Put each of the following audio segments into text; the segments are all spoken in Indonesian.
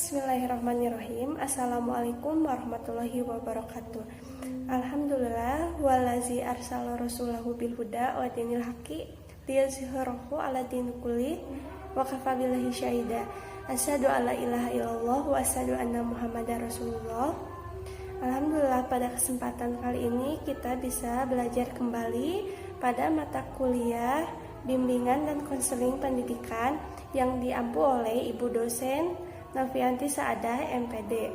Bismillahirrahmanirrahim. Assalamualaikum warahmatullahi wabarakatuh. Alhamdulillah wallazi arsala rasulahu bil huda wa dinil haqqi liyuzhirahu ala dini kulli wa kafa billahi syahida. Asyhadu alla ilaha illallah wa asyhadu anna muhammadar rasulullah. Alhamdulillah, pada kesempatan kali ini kita bisa belajar kembali pada mata kuliah bimbingan dan konseling pendidikan yang diampu oleh Ibu dosen Novianti Saadah MPD.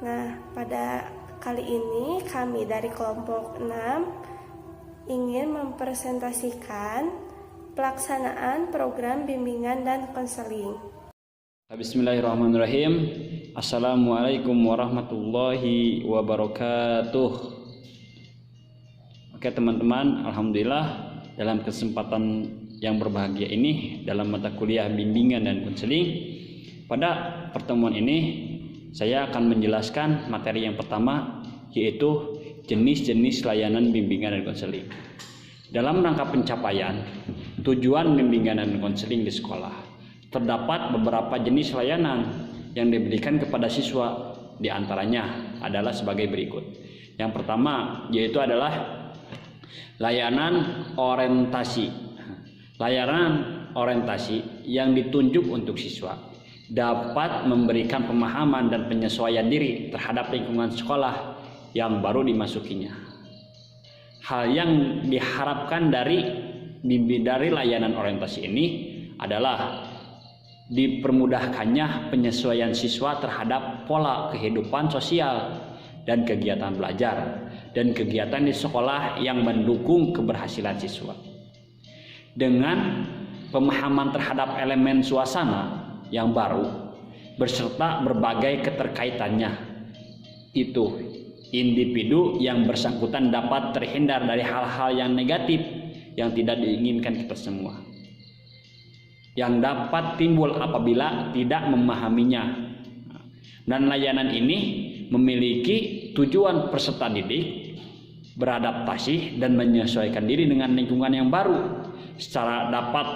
Nah, pada kali ini kami dari kelompok 6 ingin mempresentasikan pelaksanaan program bimbingan dan konseling. Bismillahirrahmanirrahim. Assalamualaikum warahmatullahi wabarakatuh. Oke teman-teman, alhamdulillah dalam kesempatan yang berbahagia ini dalam mata kuliah bimbingan dan konseling, pada pertemuan ini saya akan menjelaskan materi yang pertama, yaitu jenis-jenis layanan bimbingan dan konseling. Dalam rangka pencapaian tujuan bimbingan dan konseling di sekolah, terdapat beberapa jenis layanan yang diberikan kepada siswa. Di antaranya adalah sebagai berikut. Yang pertama yaitu adalah layanan orientasi. Layanan orientasi yang ditunjuk untuk siswa dapat memberikan pemahaman dan penyesuaian diri terhadap lingkungan sekolah yang baru dimasukinya. Hal yang diharapkan dari layanan orientasi ini adalah dipermudahkannya penyesuaian siswa terhadap pola kehidupan sosial dan kegiatan belajar dan kegiatan di sekolah yang mendukung keberhasilan siswa. Dengan pemahaman terhadap elemen suasana yang baru berserta berbagai keterkaitannya, itu individu yang bersangkutan dapat terhindar dari hal-hal yang negatif yang tidak diinginkan kita semua, yang dapat timbul apabila tidak memahaminya. Dan layanan ini memiliki tujuan peserta didik beradaptasi dan menyesuaikan diri dengan lingkungan yang baru secara dapat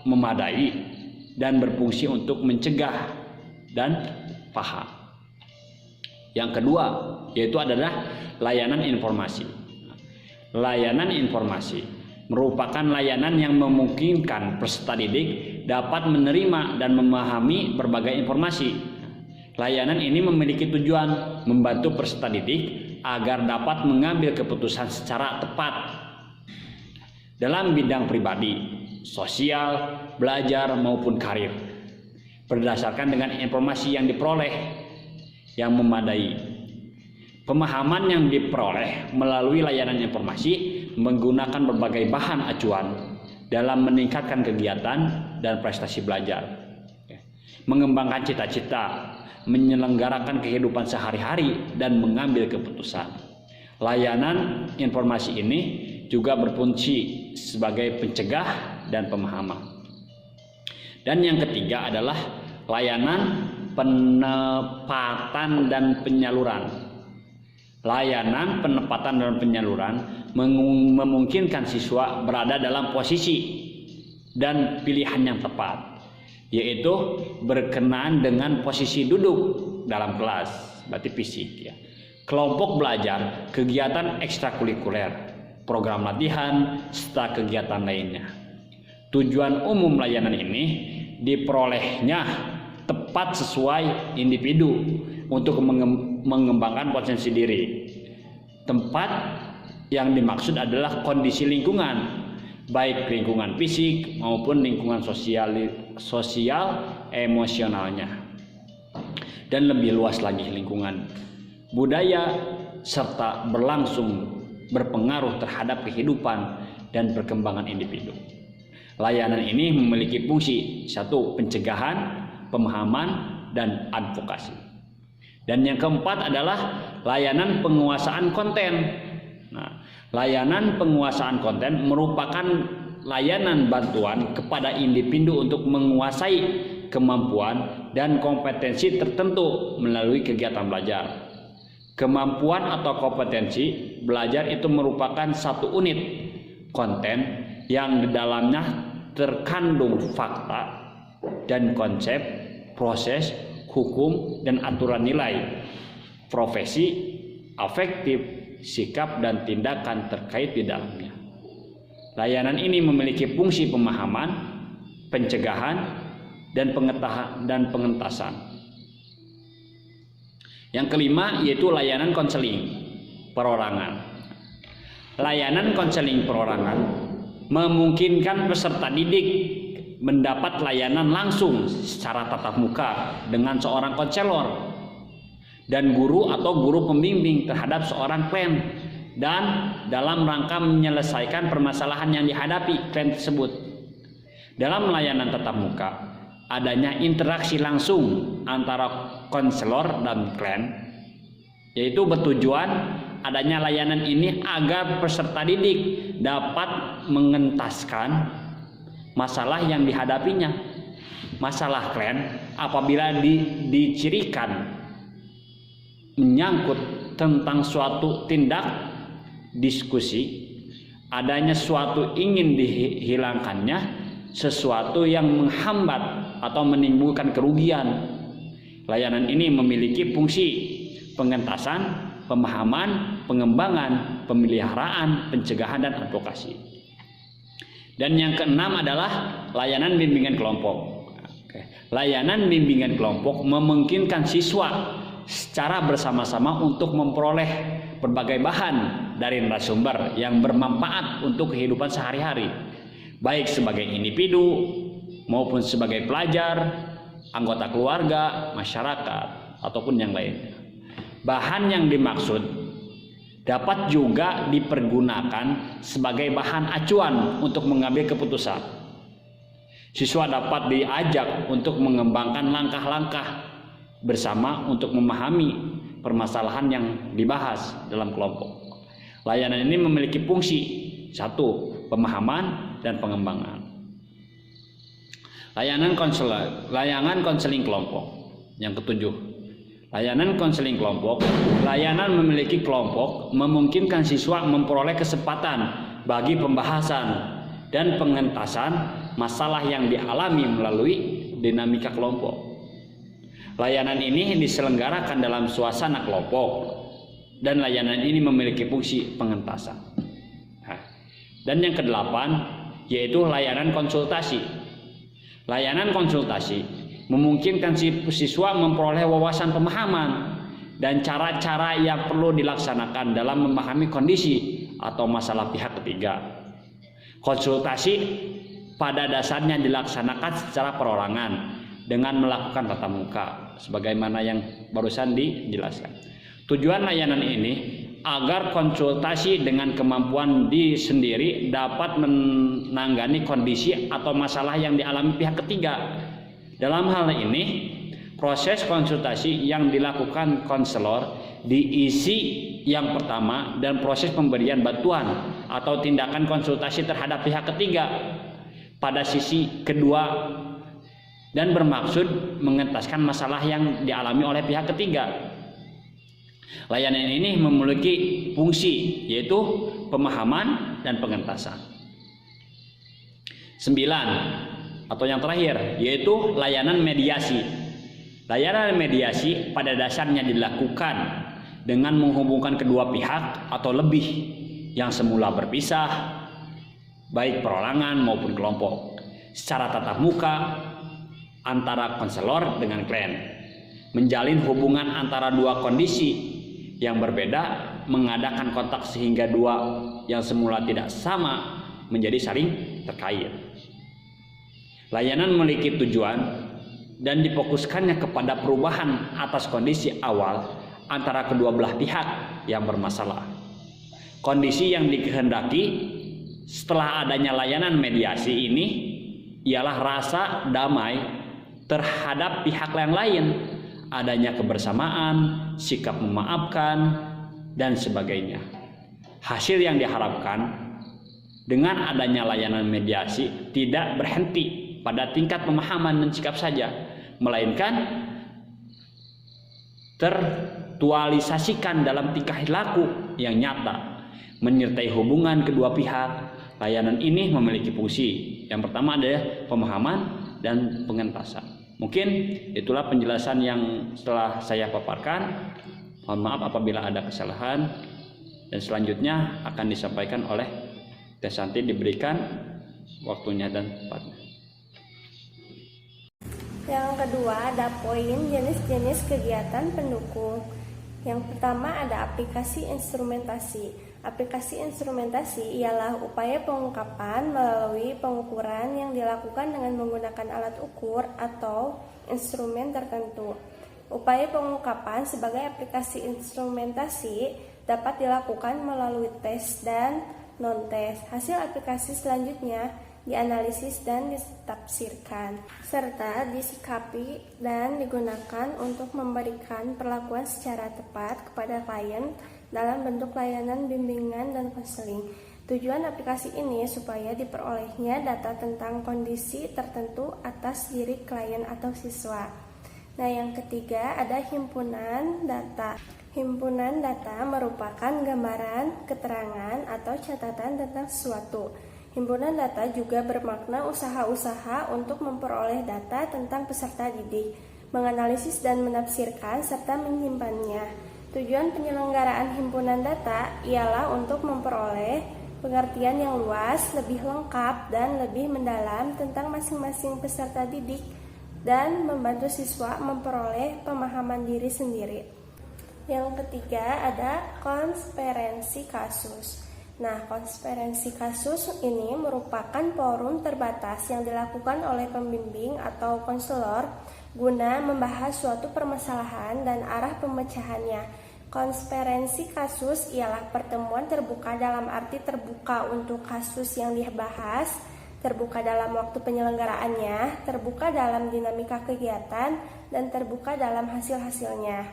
memadai dan berfungsi untuk mencegah dan paham. Yang kedua yaitu adalah layanan informasi. Layanan informasi merupakan layanan yang memungkinkan peserta didik dapat menerima dan memahami berbagai informasi. Layanan ini memiliki tujuan membantu peserta didik agar dapat mengambil keputusan secara tepat dalam bidang pribadi, sosial, belajar maupun karir, berdasarkan dengan informasi yang diperoleh yang memadai. Pemahaman yang diperoleh melalui layanan informasi menggunakan berbagai bahan acuan dalam meningkatkan kegiatan dan prestasi belajar, mengembangkan cita-cita, menyelenggarakan kehidupan sehari-hari, dan mengambil keputusan. Layanan informasi ini juga berfungsi sebagai pencegah dan pemahaman. Dan yang ketiga adalah layanan penempatan dan penyaluran. Layanan penempatan dan penyaluran memungkinkan siswa berada dalam posisi dan pilihan yang tepat, yaitu berkenaan dengan posisi duduk dalam kelas, berarti fisik ya, kelompok belajar, kegiatan ekstrakurikuler, program latihan, serta kegiatan lainnya. Tujuan umum layanan ini diperolehnya tepat sesuai individu untuk mengembangkan potensi diri. Tempat yang dimaksud adalah kondisi lingkungan, baik lingkungan fisik maupun lingkungan sosial emosionalnya, dan lebih luas lagi lingkungan budaya, serta berpengaruh terhadap kehidupan dan perkembangan individu. Layanan ini memiliki fungsi: satu, pencegahan, pemahaman, dan advokasi. Dan yang keempat adalah layanan penguasaan konten. Nah, layanan penguasaan konten merupakan layanan bantuan kepada individu untuk menguasai kemampuan dan kompetensi tertentu melalui kegiatan belajar. Kemampuan atau kompetensi belajar itu merupakan satu unit konten yang di dalamnya terkandung fakta dan konsep, proses, hukum, dan aturan nilai, profesi, afektif, sikap, dan tindakan terkait di dalamnya. Layanan ini memiliki fungsi pemahaman, pencegahan, dan pengentasan. Yang kelima yaitu layanan konseling perorangan. Layanan konseling perorangan memungkinkan peserta didik mendapat layanan langsung secara tatap muka dengan seorang konselor dan guru atau guru pembimbing terhadap seorang klien, dan dalam rangka menyelesaikan permasalahan yang dihadapi klien tersebut. Dalam layanan tatap muka, adanya interaksi langsung antara konselor dan klien, yaitu bertujuan adanya layanan ini agar peserta didik dapat mengentaskan masalah yang dihadapinya. Masalah klien apabila dicirikan menyangkut tentang suatu tindak diskusi, adanya suatu ingin dihilangkannya, sesuatu yang menghambat atau menimbulkan kerugian. Layanan ini memiliki fungsi pengentasan, pemahaman, pengembangan, pemeliharaan, pencegahan, dan advokasi. Dan yang keenam adalah layanan bimbingan kelompok. Layanan bimbingan kelompok memungkinkan siswa secara bersama-sama untuk memperoleh berbagai bahan dari narasumber yang bermanfaat untuk kehidupan sehari-hari, baik sebagai individu maupun sebagai pelajar, anggota keluarga, masyarakat, ataupun yang lainnya. Bahan yang dimaksud dapat juga dipergunakan sebagai bahan acuan untuk mengambil keputusan. Siswa dapat diajak untuk mengembangkan langkah-langkah bersama untuk memahami permasalahan yang dibahas dalam kelompok. Layanan ini memiliki fungsi: 1. Pemahaman dan pengembangan. Layanan konseling kelompok. Yang ketujuh, layanan konseling kelompok. Layanan memiliki kelompok memungkinkan siswa memperoleh kesempatan bagi pembahasan dan pengentasan masalah yang dialami melalui dinamika kelompok. Layanan ini diselenggarakan dalam suasana kelompok, dan layanan ini memiliki fungsi pengentasan. Dan yang kedelapan yaitu layanan konsultasi. Layanan konsultasi memungkinkan siswa memperoleh wawasan pemahaman dan cara-cara yang perlu dilaksanakan dalam memahami kondisi atau masalah pihak ketiga. Konsultasi pada dasarnya dilaksanakan secara perorangan dengan melakukan tatap muka sebagaimana yang barusan dijelaskan. Tujuan layanan ini agar konsultasi dengan kemampuan diri sendiri dapat menangani kondisi atau masalah yang dialami pihak ketiga. Dalam hal ini, proses konsultasi yang dilakukan konselor diisi yang pertama dan proses pemberian bantuan atau tindakan konsultasi terhadap pihak ketiga pada sisi kedua dan bermaksud mengentaskan masalah yang dialami oleh pihak ketiga. Layanan ini memiliki fungsi yaitu pemahaman dan pengentasan. 9. Atau yang terakhir yaitu layanan mediasi. Layanan mediasi pada dasarnya dilakukan dengan menghubungkan kedua pihak atau lebih yang semula berpisah, baik perorangan maupun kelompok, secara tatap muka antara konselor dengan klien, menjalin hubungan antara dua kondisi yang berbeda, mengadakan kontak sehingga dua yang semula tidak sama menjadi saling terkait. Layanan memiliki tujuan dan difokuskannya kepada perubahan atas kondisi awal antara kedua belah pihak yang bermasalah. Kondisi yang dikehendaki setelah adanya layanan mediasi ini ialah rasa damai terhadap pihak yang lain, adanya kebersamaan, sikap memaafkan, dan sebagainya. Hasil yang diharapkan dengan adanya layanan mediasi tidak berhenti pada tingkat pemahaman dan sikap saja, melainkan tertualisasikan dalam tingkah laku yang nyata, menyertai hubungan kedua pihak. Layanan ini memiliki fungsi. Yang pertama adalah pemahaman dan pengentasan. Mungkin itulah penjelasan yang telah saya paparkan. Mohon maaf apabila ada kesalahan, dan selanjutnya akan disampaikan oleh Teh Santi, diberikan waktunya dan tempatnya. Yang kedua ada poin jenis-jenis kegiatan pendukung. Yang pertama ada aplikasi instrumentasi. Aplikasi instrumentasi ialah upaya pengungkapan melalui pengukuran yang dilakukan dengan menggunakan alat ukur atau instrumen tertentu. Upaya pengungkapan sebagai aplikasi instrumentasi dapat dilakukan melalui tes dan non-tes. Hasil aplikasi selanjutnya dianalisis dan ditafsirkan, serta disikapi dan digunakan untuk memberikan perlakuan secara tepat kepada klien dalam bentuk layanan bimbingan dan konseling. Tujuan aplikasi ini supaya diperolehnya data tentang kondisi tertentu atas diri klien atau siswa. Nah, yang ketiga ada himpunan data. Himpunan data merupakan gambaran, keterangan, atau catatan tentang sesuatu. Himpunan data juga bermakna usaha-usaha untuk memperoleh data tentang peserta didik, menganalisis dan menafsirkan, serta menyimpannya. Tujuan penyelenggaraan himpunan data ialah untuk memperoleh pengertian yang luas, lebih lengkap, dan lebih mendalam tentang masing-masing peserta didik dan membantu siswa memperoleh pemahaman diri sendiri. Yang ketiga ada konferensi kasus. Nah, konferensi kasus ini merupakan forum terbatas yang dilakukan oleh pembimbing atau konselor guna membahas suatu permasalahan dan arah pemecahannya. Konferensi kasus ialah pertemuan terbuka dalam arti terbuka untuk kasus yang dibahas, terbuka dalam waktu penyelenggaraannya, terbuka dalam dinamika kegiatan, dan terbuka dalam hasil-hasilnya.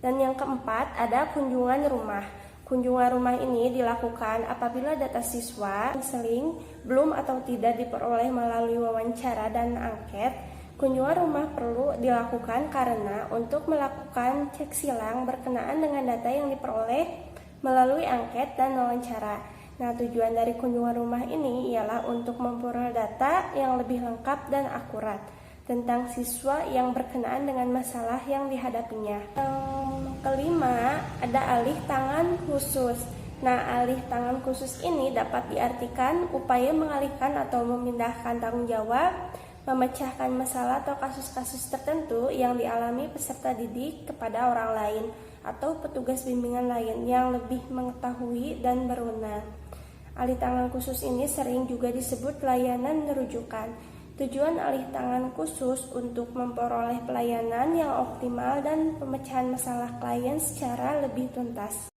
Dan yang keempat ada kunjungan rumah. Kunjungan rumah ini dilakukan apabila data siswa konseling belum atau tidak diperoleh melalui wawancara dan angket. Kunjungan rumah perlu dilakukan karena untuk melakukan cek silang berkenaan dengan data yang diperoleh melalui angket dan wawancara. Nah, tujuan dari kunjungan rumah ini ialah untuk memperoleh data yang lebih lengkap dan akurat tentang siswa yang berkenaan dengan masalah yang dihadapinya. Yang kelima, ada alih tangan khusus. Nah, alih tangan khusus ini dapat diartikan upaya mengalihkan atau memindahkan tanggung jawab, memecahkan masalah atau kasus-kasus tertentu yang dialami peserta didik kepada orang lain atau petugas bimbingan lain yang lebih mengetahui dan berwenang. Alih tangan khusus ini sering juga disebut layanan rujukan. Tujuan alih tangan khusus untuk memperoleh pelayanan yang optimal dan pemecahan masalah klien secara lebih tuntas.